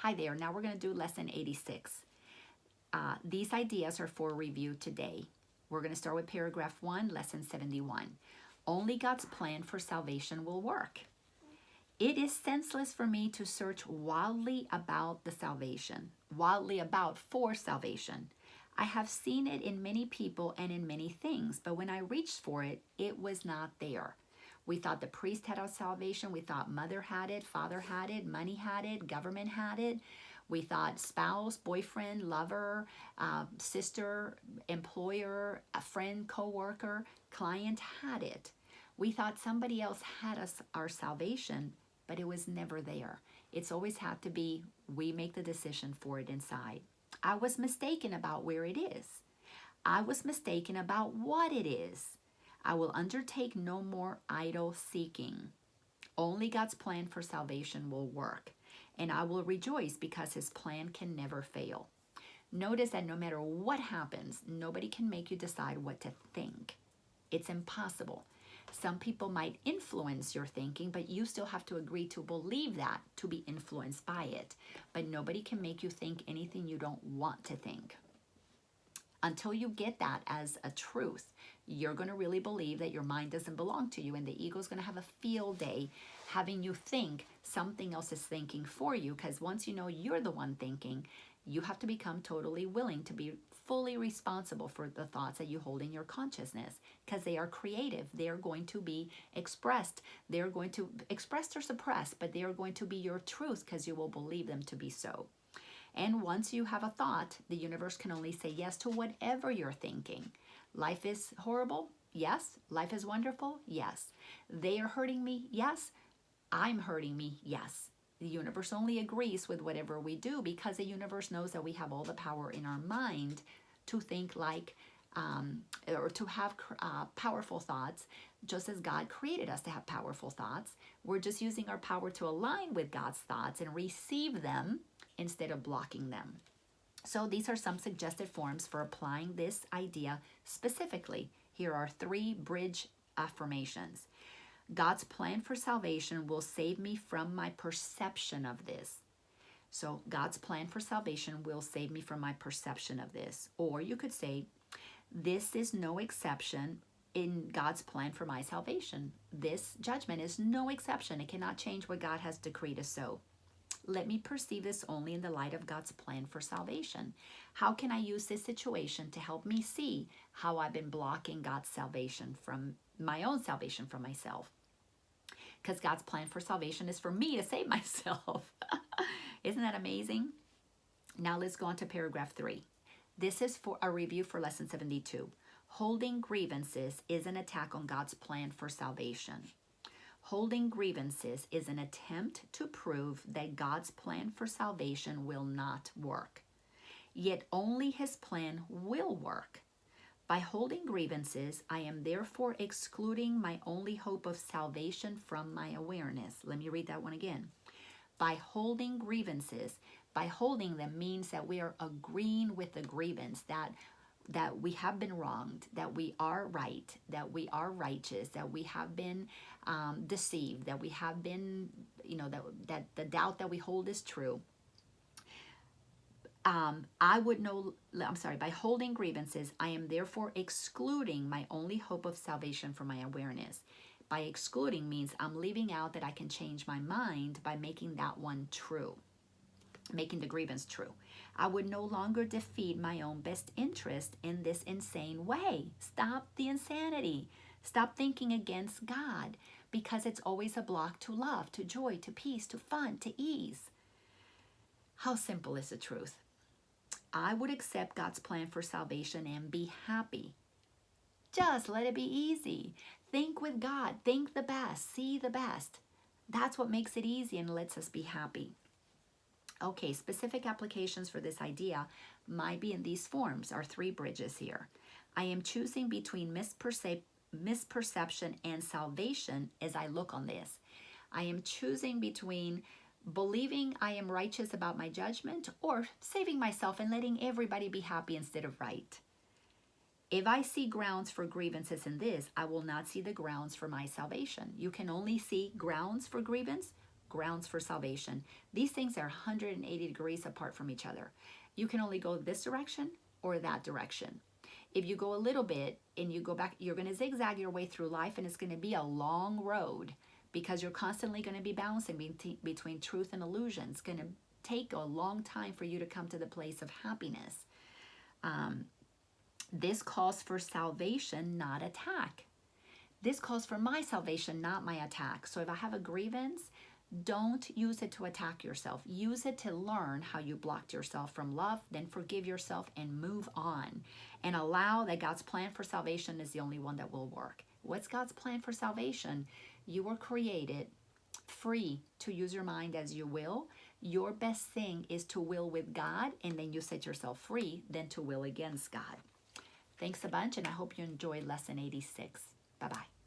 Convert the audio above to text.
Hi there. Now we're going to do lesson 86. These ideas are for review today. We're going to start with paragraph 1, lesson 71. Only God's plan for salvation will work. It is senseless for me to search wildly about for salvation. I have seen it in many people and in many things, but when I reached for it, it was not there. We thought the priest had our salvation. We thought mother had it, father had it, money had it, government had it. We thought spouse, boyfriend, lover, sister, employer, a friend, coworker, client had it. We thought somebody else had our salvation, but it was never there. It's always had to be, we make the decision for it inside. I was mistaken about where it is. I was mistaken about what it is. I will undertake no more idle seeking. Only God's plan for salvation will work, and I will rejoice because his plan can never fail. Notice that no matter what happens, nobody can make you decide what to think. It's impossible. Some people might influence your thinking, but you still have to agree to believe that, to be influenced by it. But nobody can make you think anything you don't want to think. Until you get that as a truth, you're going to really believe that your mind doesn't belong to you, and the ego is going to have a field day having you think something else is thinking for you, because once you know you're the one thinking, you have to become totally willing to be fully responsible for the thoughts that you hold in your consciousness, because they are creative. They are going to be expressed. They're going to expressed or suppressed, but they are going to be your truth because you will believe them to be so. And once you have a thought, the universe can only say yes to whatever you're thinking. Life is horrible? Yes. Life is wonderful? Yes. They are hurting me? Yes. I'm hurting me? Yes. The universe only agrees with whatever we do because the universe knows that we have all the power in our mind to think like, or to have powerful thoughts, just as God created us to have powerful thoughts. We're just using our power to align with God's thoughts and receive them instead of blocking them. So these are some suggested forms for applying this idea specifically. Here are 3 bridge affirmations. God's plan for salvation will save me from my perception of this. So God's plan for salvation will save me from my perception of this. Or you could say, this is no exception in God's plan for my salvation. This judgment is no exception. It cannot change what God has decreed as so. Let me perceive this only in the light of God's plan for salvation. How can I use this situation to help me see how I've been blocking God's salvation from my own salvation from myself? Because God's plan for salvation is for me to save myself. Isn't that amazing? Now let's go on to paragraph 3. This is for a review for lesson 72. Holding grievances is an attack on God's plan for salvation. Holding grievances is an attempt to prove that God's plan for salvation will not work. Yet only his plan will work. By holding grievances, I am therefore excluding my only hope of salvation from my awareness. Let me read that one again. By holding grievances, by holding them means that we are agreeing with the grievance, that we have been wronged, that we are right, that we are righteous, that we have been deceived, that we have been, that the doubt that we hold is true. By holding grievances, I am therefore excluding my only hope of salvation from my awareness. By excluding means I'm leaving out that I can change my mind by making that one true, making the grievance true. I would no longer defeat my own best interest in this insane way. Stop the insanity. Stop thinking against God, because it's always a block to love, to joy, to peace, to fun, to ease. How simple is the truth? I would accept God's plan for salvation and be happy. Just let it be easy. Think with God. Think the best. See the best. That's what makes it easy and lets us be happy. Okay, specific applications for this idea might be in these forms. Our 3 bridges here. I am choosing between misperception and salvation as I look on this. I am choosing between believing I am righteous about my judgment or saving myself and letting everybody be happy instead of right. If I see grounds for grievances in this, I will not see the grounds for my salvation. You can only see grounds for grievance grounds for salvation. These things are 180 degrees apart from each other. You can only go this direction or that direction. If you go a little bit and you go back, you're going to zigzag your way through life, and it's going to be a long road because you're constantly going to be bouncing between truth and illusion. It's going to take a long time for you to come to the place of happiness. This calls for salvation, not attack. This calls for my salvation, not my attack. So if I have a grievance, don't use it to attack yourself. Use it to learn how you blocked yourself from love, then forgive yourself and move on. And allow that God's plan for salvation is the only one that will work. What's God's plan for salvation? You were created free to use your mind as you will. Your best thing is to will with God, and then you set yourself free, than to will against God. Thanks a bunch, and I hope you enjoyed lesson 86. Bye-bye.